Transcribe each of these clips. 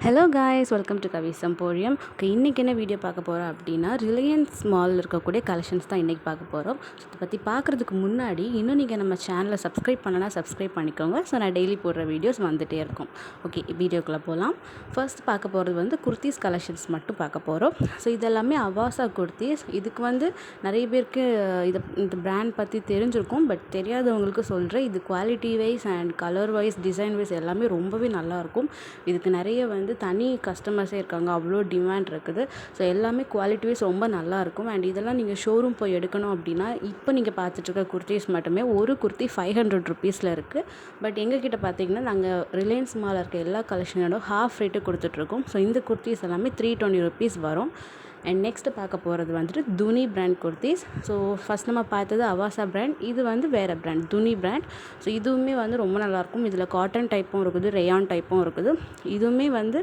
Hello guys, welcome to Kavi emporium. Okay, இன்றைக்கி என்ன video பார்க்க போகிறோம் அப்படின்னா, ரிலையன்ஸ் மாலில் இருக்கக்கூடிய கலெக்ஷன்ஸ் தான் இன்றைக்கி பார்க்க போகிறோம். ஸோ இதை பற்றி பார்க்குறதுக்கு முன்னாடி இன்னும் நீங்கள் நம்ம சேனலை சப்ஸ்கிரைப் பண்ணனா சப்ஸ்கிரைப் பண்ணிக்கோங்க. ஸோ நான் டெய்லி போடுற வீடியோஸ் வந்துகிட்டே இருக்கும். ஓகே, வீடியோக்குள்ளே போகலாம். ஃபர்ஸ்ட் பார்க்க போகிறது வந்து குர்த்திஸ் கலெக்ஷன்ஸ் மட்டும் பார்க்க போகிறோம். ஸோ இதெல்லாமே அவாசா குர்த்திஸ். இதுக்கு வந்து நிறைய பேருக்கு இந்த பிராண்ட் பற்றி தெரிஞ்சிருக்கும். பட் தெரியாதவங்களுக்கு சொல்கிறேன், இது quality wise and colour wise design wise எல்லாமே ரொம்பவே நல்லாயிருக்கும். இதுக்கு நிறைய வந்து தனி கஸ்டமர்ஸே இருக்காங்க, அவ்வளோ டிமாண்ட் இருக்குது. ஸோ எல்லாமே குவாலிட்டி வைஸ் ரொம்ப நல்லாயிருக்கும். அண்ட் இதெல்லாம் நீங்கள் ஷோரூம் போய் எடுக்கணும் அப்படின்னா, இப்போ நீங்கள் பார்த்துட்ருக்க குர்த்திஸ் மட்டுமே ஒரு குர்த்தி 500 ருபீஸில் இருக்குது. பட் எங்ககிட்ட பார்த்தீங்கன்னா, நாங்கள் ரிலையன்ஸ் மாலில் இருக்க எல்லா கலெக்ஷனோட ஹாஃப் ரேட்டு கொடுத்துட்ருக்கோம். ஸோ இந்த குர்த்திஸ் எல்லாமே 320 ருபீஸ் வரும். அண்ட் நெக்ஸ்ட்டு பார்க்க போகிறது வந்துட்டு துனி பிராண்ட் குர்த்திஸ். ஸோ ஃபஸ்ட் நம்ம பார்த்தது அவாசா பிராண்ட், இது வந்து வேறு பிராண்ட் துனி பிராண்ட். ஸோ இதுவுமே வந்து ரொம்ப நல்லாயிருக்கும். இதில் காட்டன் டைப்பும் இருக்குது, ரேயான் டைப்பும் இருக்குது. இதுவுமே வந்து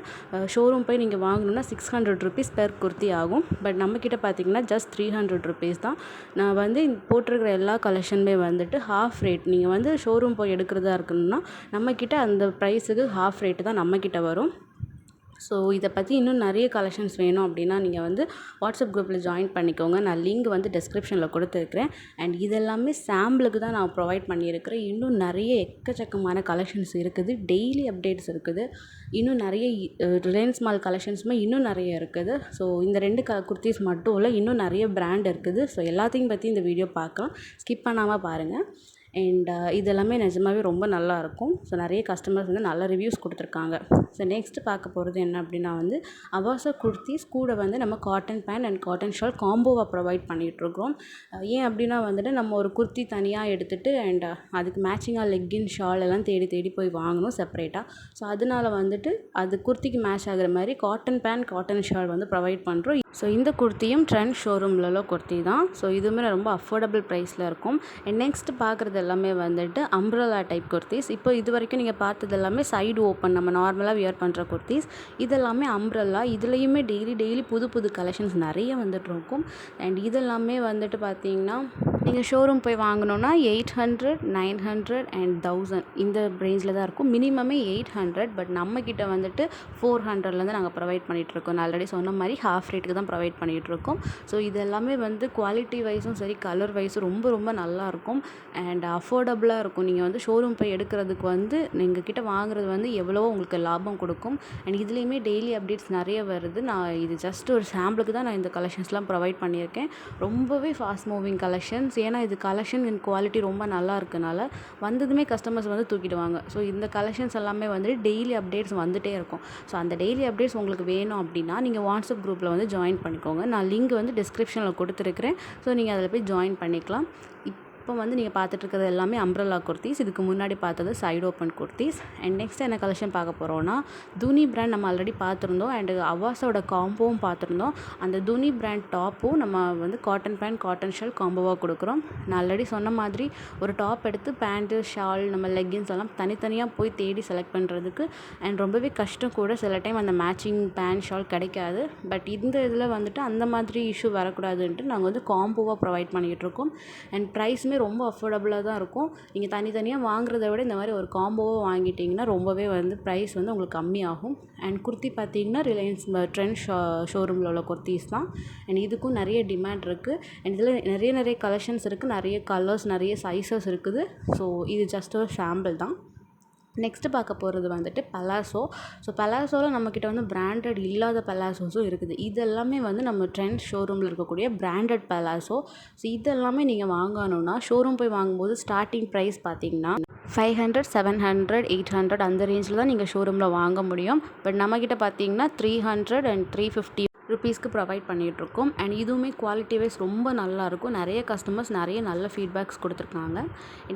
ஷோரூம் போய் நீங்கள் வாங்கணுன்னா 600 ருபீஸ் பெர் குர்த்தி ஆகும். பட் நம்மக்கிட்ட பார்த்தீங்கன்னா ஜஸ்ட் 300 ருபீஸ் தான். நான் வந்து போட்டிருக்கிற எல்லா கலெக்ஷனுமே வந்துட்டு ஹாஃப் ரேட். நீங்கள் வந்து ஷோரூம் போய் எடுக்கிறதா இருக்கணும்னா நம்மக்கிட்ட அந்த ப்ரைஸுக்கு ஹாஃப் ரேட்டு தான் நம்மக்கிட்ட வரும். ஸோ இதை பற்றி இன்னும் நிறைய கலெக்ஷன்ஸ் வேணும் அப்படின்னா நீங்கள் வந்து வாட்ஸ்அப் குரூப்பில் ஜாயின் பண்ணிக்கோங்க. நான் லிங்க் வந்து டிஸ்கிரிப்ஷனில் கொடுத்துருக்குறேன். அண்ட் இதெல்லாமே சாம்பிளுக்கு தான் நான் ப்ரொவைட் பண்ணியிருக்கிறேன். இன்னும் நிறைய எக்கச்சக்கமான கலெக்ஷன்ஸ் இருக்குது, டெய்லி அப்டேட்ஸ் இருக்குது. இன்னும் நிறைய ரிலையன்ஸ் மால் கலெக்ஷன்ஸுமே இன்னும் நிறைய இருக்குது. ஸோ இந்த 2 குர்த்திஸ் மட்டும் இல்லை, இன்னும் நிறைய பிராண்ட் இருக்குது. ஸோ எல்லாத்தையும் பற்றி இந்த வீடியோ பார்க்கலாம், ஸ்கிப் பண்ணாமல் பாருங்கள். அண்ட் இதெல்லாமே நிஜமாகவே ரொம்ப நல்லாயிருக்கும். ஸோ நிறைய கஸ்டமர்ஸ் வந்து நல்ல ரிவ்யூஸ் கொடுத்துருக்காங்க. ஸோ நெக்ஸ்ட்டு பார்க்க போகிறது என்ன அப்படின்னா வந்து அவாசா குர்த்திஸ் கூட வந்து நம்ம cotton pant and cotton shawl காம்போவாக ப்ரொவைட் பண்ணிகிட்ருக்கோம். ஏன் அப்படின்னா வந்துட்டு நம்ம ஒரு குர்த்தி தனியாக எடுத்துகிட்டு அண்ட் அதுக்கு மேட்சிங்காக லெக்கின் ஷால் எல்லாம் தேடி தேடி போய் வாங்கணும் செப்பரேட்டாக. ஸோ அதனால் வந்துட்டு அது குர்த்திக்கு மேட்ச் ஆகிற மாதிரி காட்டன் பேண்ட் காட்டன் ஷால் வந்து ப்ரொவைட் பண்ணுறோம். ஸோ இந்த குர்த்தியும் ட்ரெண்ட் ஷோரூம்లలో குர்த்தி தான். ஸோ இதுவுமே ரொம்ப அஃபோர்டபுள் ப்ரைஸில் இருக்கும். அண்ட் நெக்ஸ்ட் பார்க்குறது எல்லாமே வந்துட்டு அம்ப்ரெல்லா டைப் குர்த்திஸ். இப்போ இது வரைக்கும் நீங்கள் பார்த்தது எல்லாமே சைடு ஓப்பன், நம்ம நார்மலாக வியர் பண்ணுற குர்த்திஸ். இதெல்லாமே அம்ப்ரெல்லா. இதுலேயுமே டெய்லி புது கலெக்ஷன்ஸ் நிறைய வந்துட்டு இருக்கும். அண்ட் இதெல்லாமே வந்துட்டு பார்த்தீங்கன்னா நீங்கள் ஷோரூம் போய் வாங்கணுன்னா 800, 900 அண்ட் 1000 இந்த ரேஞ்சில் தான் இருக்கும். மினிமமே 800. பட் நம்மக்கிட்ட வந்துட்டு 400லேருந்து நாங்கள் ப்ரொவைட் பண்ணிகிட்ருக்கோம். நான் ஆல்ரெடி சொன்ன மாதிரி ஹாஃப் ரேட்டுக்கு தான் ப்ரொவைட் பண்ணிகிட்ருக்கோம். ஸோ இது எல்லாமே வந்து குவாலிட்டி வைஸும் சரி கலர் வைஸும் ரொம்ப நல்லாயிருக்கும் அண்ட் அஃபோர்டபுளாக இருக்கும். நீங்கள் வந்து ஷோரூம் போய் எடுக்கிறதுக்கு வந்து எங்கள் கிட்ட வாங்குறது வந்து எவ்வளவோ உங்களுக்கு லாபம் கொடுக்கும். அண்ட் இதுலேயுமே டெய்லி அப்டேட்ஸ் நிறைய வருது. நான் இது ஜஸ்ட் ஒரு சாம்பிளுக்கு தான் நான் இந்த கலெக்ஷன்ஸ்லாம் ப்ரொவைட் பண்ணியிருக்கேன். ரொம்பவே ஃபாஸ்ட் மூவிங் கலெக்ஷன்ஸ். ஏன்னா இது கலெக்ஷன் அண்ட் குவாலிட்டி ரொம்ப நல்லா இருக்கனால வந்ததுமே கஸ்டமர்ஸ் வந்து தூக்கிடுவாங்க. ஸோ இந்த கலெக்ஷன்ஸ் எல்லாமே வந்துட்டு டெய்லி அப்டேட்ஸ் வந்துகிட்டே இருக்கும். ஸோ அந்த டெய்லி அப்டேட்ஸ் உங்களுக்கு வேணும் அப்படின்னா நீங்கள் வாட்ஸ்அப் குரூப்பில் வந்து ஜாயின் பண்ணிக்கோங்க. நான் லிங்க் வந்து டிஸ்கிரிப்ஷனில் கொடுத்துருக்குறேன். ஸோ நீங்கள் அதில் போய் ஜாயின் பண்ணிக்கலாம். இப்போ வந்து நீங்கள் பார்த்துட்ருக்கிறது எல்லாமே அம்ப்ரெல்லா குர்த்திஸ். இதுக்கு முன்னாடி பார்த்தது side open kurtis. And next என்ன கலெக்ஷன் பார்க்க போகிறோன்னா துனி பிராண்ட் நம்ம ஆல்ரெடி பார்த்துருந்தோம். அண்ட் அவாஸோட காம்போவும் பார்த்துருந்தோம். அந்த துனி பிராண்ட் டாப்பும் நம்ம வந்து காட்டன் பேண்ட் காட்டன் ஷால் காம்போவாக கொடுக்குறோம். நான் ஆல்ரெடி சொன்ன மாதிரி ஒரு டாப் எடுத்து பேண்ட்டு ஷால் நம்ம லெக்கின்ஸ் எல்லாம் தனித்தனியாக போய் தேடி செலக்ட் பண்ணுறதுக்கு அண்ட் ரொம்பவே கஷ்டம் கூட. சில டைம் அந்த மேட்சிங் பேண்ட் ஷால் கிடைக்காது. பட் இந்த இதில் வந்துட்டு அந்த மாதிரி இஷ்யூ வரக்கூடாதுன்ட்டு நாங்கள் வந்து காம்போவாக ப்ரொவைட் பண்ணிகிட்ருக்கோம். அண்ட் ப்ரைஸுமே ரொம்ப அஃபோர்டபுளாக தான் இருக்கும். நீங்கள் தனித்தனியாக வாங்குறத விட இந்த மாதிரி ஒரு காம்போவாக வாங்கிட்டிங்கன்னா ரொம்பவே வந்து ப்ரைஸ் வந்து உங்களுக்கு கம்மியாகும். அண்ட் குர்த்தி பார்த்திங்கன்னா ரிலையன்ஸ் ட்ரெண்ட் ஷோரூமில் உள்ள குர்த்திஸ் தான். அண்ட் இதுக்கும் நிறைய டிமாண்ட் இருக்குது. அண்ட் இதில் நிறைய கலெக்ஷன்ஸ் இருக்குது, நிறைய கலர்ஸ் நிறைய சைஸஸ் இருக்குது. ஸோ இது ஜஸ்ட் ஒரு சாம்பிள் தான். நெக்ஸ்ட்டு பார்க்க போகிறது வந்துட்டு பலாசோ. ஸோ பலாசோவில் நம்மக்கிட்ட வந்து பிராண்டட் இல்லாத பலாசோஸும் இருக்குது. இதெல்லாமே வந்து நம்ம ட்ரெண்ட் ஷோரூமில் இருக்கக்கூடிய பிராண்டட் பலாசோ. ஸோ இதெல்லாமே நீங்கள் வாங்கணுன்னா ஷோரூம் போய் வாங்கும்போது ஸ்டார்டிங் ப்ரைஸ் பார்த்தீங்கன்னா 500, 700, 800 அந்த ரேஞ்சில் தான் நீங்கள் ஷோரூமில் வாங்க முடியும். பட் நம்மக்கிட்ட பார்த்தீங்கன்னா 300 அண்ட் 350 ருபீஸ்க்கு ப்ரொவைட் பண்ணிகிட்ருக்கோம். அண்ட் இதுவுமே குவாலிட்டி வைஸ் ரொம்ப நல்லாயிருக்கும். நிறைய கஸ்டமர்ஸ் நிறைய நல்ல ஃபீட்பேக்ஸ் கொடுத்துருக்காங்க.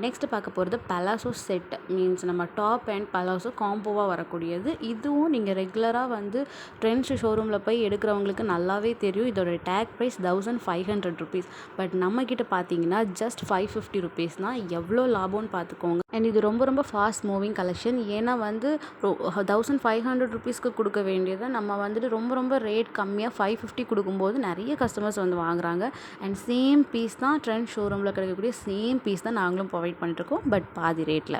நெக்ஸ்ட்டு பார்க்க போகிறது பலாசோ செட். மீன்ஸ் நம்ம டாப் அண்ட் பலாசோ காம்போவாக வரக்கூடியது. இதுவும் நீங்கள் ரெகுலராக வந்து ட்ரெண்ட்ஸ் ஷோரூமில் போய் எடுக்கிறவங்களுக்கு நல்லாவே தெரியும். இதோட டேக் ப்ரைஸ் 1500 ருபீஸ். பட் நம்மக்கிட்ட பார்த்தீங்கன்னா ஜஸ்ட் 550 ருபீஸ் தான். எவ்வளோ லாபம்னு பார்த்துக்கோங்க. அண்ட் இது ரொம்ப ஃபாஸ்ட் மூவிங் கலெக்ஷன். ஏன்னா வந்து 1500 ருபீஸ்க்கு கொடுக்க வேண்டியதை நம்ம வந்துட்டு ரொம்ப ரேட் கம்மியாக 550 கொடுக்கும்போது நிறைய கஸ்டமர்ஸ் வந்து வாங்குறாங்க. அண்ட் சேம் பீஸ் தான் ட்ரெண்ட் ஷோரூமில் கிடைக்கக்கூடிய சேம் பீஸ் தான் நாங்களும் ப்ரொவைட் பண்ணிட்டுருக்கோம். பட் பாதி ரேட்டில்.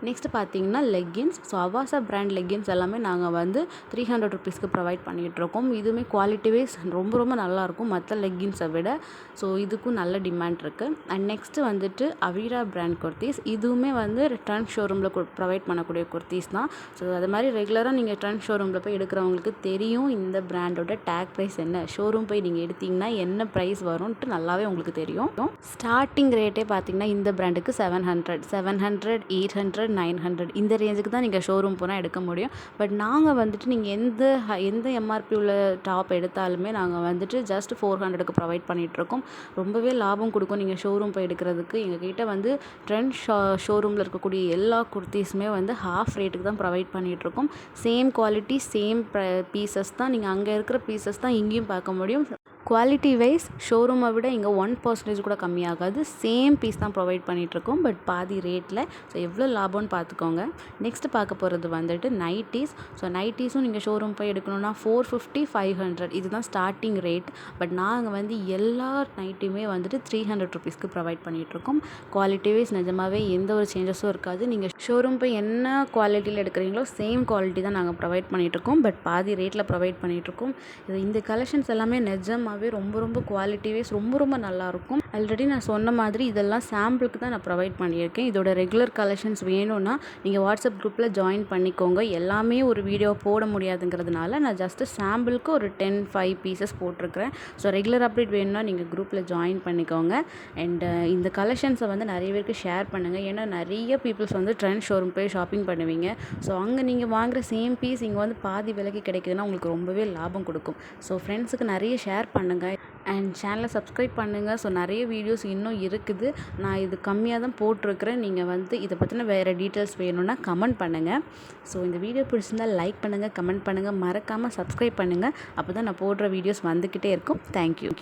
நெக்ஸ்ட் பார்த்தீங்கன்னா leggings. So Avaasa brand leggings எல்லாமே நாங்கள் வந்து 300 ருபீஸ்க்கு ப்ரொவைட் பண்ணிகிட்ருக்கோம். இதுவுமே குவாலிட்டி வைஸ் ரொம்ப ரொம்ப நல்லாயிருக்கும் மற்ற லெக்கின்ஸை விட. ஸோ இதுக்கும் நல்ல டிமாண்ட் இருக்குது. அண்ட் நெக்ஸ்ட்டு வந்துட்டு அவீரா பிராண்ட் குர்த்திஸ். இதுவுமே வந்து ட்ரெண்ட் ஷோரூமில் ப்ரொவைட் பண்ணக்கூடிய குர்த்திஸ் தான். ஸோ அது மாதிரி ரெகுலராக நீங்கள் ட்ரெண்ட் ஷோரூமில் போய் எடுக்கிறவங்களுக்கு தெரியும் இந்த பிராண்டோட டேக் ப்ரைஸ் என்ன. ஷோரூம் போய் நீங்கள் எடுத்திங்கன்னா என்ன ப்ரைஸ் வரும்ன்ட்டு நல்லாவே உங்களுக்கு தெரியும். ஸ்டார்டிங் ரேட்டே பார்த்தீங்கன்னா இந்த பிராண்டுக்கு 700, 800, 900 இந்த ரேஞ்சுக்கு தான் நீங்கள் ஷோரூம் போனால் எடுக்க முடியும். பட் நாங்கள் வந்துட்டு நீங்கள் எந்த எம்ஆர்பி உள்ள டாப் எடுத்தாலுமே நாங்கள் வந்துட்டு ஜஸ்ட் 400க்கு ப்ரொவைட் பண்ணிகிட்ருக்கோம். ரொம்பவே லாபம் கொடுக்கும் நீங்கள் ஷோரூம் போய் எடுக்கிறதுக்கு. எங்ககிட்ட வந்து ட்ரெண்ட் ஷோரூமில் இருக்கக்கூடிய எல்லா குர்த்திஸுமே வந்து ஹாஃப் ரேட்டுக்கு தான் ப்ரொவைட் பண்ணிகிட்ருக்கோம். சேம் குவாலிட்டி சேம் பீசஸ் தான். நீங்கள் அங்கே இருக்கிற பீசஸ் தான் இங்கேயும் பார்க்க முடியும். குவாலிட்டி வைஸ் ஷோரூமை விட இங்கே 1% கூட கம்மியாகாது. சேம் பீஸ் தான் ப்ரொவைட் பண்ணிகிட்ருக்கோம். பட் பாதி ரேட்டில். ஸோ எவ்வளோ லாபம்னு பார்த்துக்கோங்க. நெக்ஸ்ட்டு பார்க்க போகிறது வந்துட்டு நைட்டீஸ். ஸோ நைட்டீஸும் நீங்கள் ஷோரூம் போய் எடுக்கணுன்னா 450, 500 இதுதான் ஸ்டார்டிங் ரேட். பட் நாங்கள் வந்து எல்லா நைட்டுமே வந்துட்டு 300 ருபீஸ்க்கு ப்ரொவைட் பண்ணிகிட்ருக்கோம். குவாலிட்டி வைஸ் நிஜமாகவே எந்த ஒரு சேஞ்சஸும் இருக்காது. நீங்கள் ஷோரூம் போய் என்ன குவாலிட்டியில் எடுக்கிறீங்களோ சேம் குவாலிட்டி தான் நாங்கள் ப்ரொவைட் பண்ணிகிட்ருக்கோம். பட் பாதி ரேட்டில் ப்ரொவைட் பண்ணிகிட்ருக்கோம். இந்த கலெக்ஷன்ஸ் எல்லாமே நிஜமாகவே ரொம்ப குவாலிட்டி வைஸ் ரொம்ப நல்லாயிருக்கும். ஆல்ரெடி நான் சொன்ன மாதிரி இதெல்லாம் சாம்பிளுக்கு தான் நான் ப்ரொவைட் பண்ணியிருக்கேன். இதோட ரெகுலர் கலெக்ஷன்ஸ் வேணும்னா நீங்கள் வாட்ஸ்அப் குரூப்பில் ஜாயின் பண்ணிக்கோங்க. எல்லாமே ஒரு வீடியோ போட முடியாதுங்கிறதுனால நான் ஜஸ்ட்டு சாம்பிளுக்கு ஒரு 5 பீசஸ் போட்டிருக்கிறேன். ஸோ ரெகுலர் அப்டேட் வேணும்னா நீங்கள் குரூப்பில் ஜாயின் பண்ணிக்கோங்க. அண்ட் இந்த கலெக்ஷன்ஸை வந்து நிறைய பேருக்கு ஷேர் பண்ணுங்கள். ஏன்னா நிறைய பீப்புள்ஸ் வந்து ட்ரெண்ட் ஷோரூம் போய் ஷாப்பிங் பண்ணுவீங்க. ஸோ அங்கே நீங்கள் வாங்குகிற சேம் பீஸ் இங்கே வந்து பாதி விலைக்கு கிடைக்குதுன்னா உங்களுக்கு ரொம்பவே லாபம் கொடுக்கும். ஸோ ஃப்ரெண்ட்ஸுக்கு நிறைய ஷேர் பண்ணுங்கள் அண்ட் சேனலை சப்ஸ்கிரைப் பண்ணுங்கள். ஸோ நிறைய வீடியோஸ் இன்னும் இருக்குது. நான் இது கம்மியாக தான் போட்டிருக்கிறேன். நீங்கள் வந்து இதை பற்றின வேறு டீட்டெயில்ஸ் வேணும்னா கமெண்ட் பண்ணுங்கள். ஸோ இந்த வீடியோ பிடிச்சிருந்தால் லைக் பண்ணுங்கள், கமெண்ட் பண்ணுங்கள், மறக்காமல் சப்ஸ்கிரைப் பண்ணுங்கள். அப்போ தான் நான் போடுற வீடியோஸ் வந்துக்கிட்டே இருக்கும். தேங்க்யூ.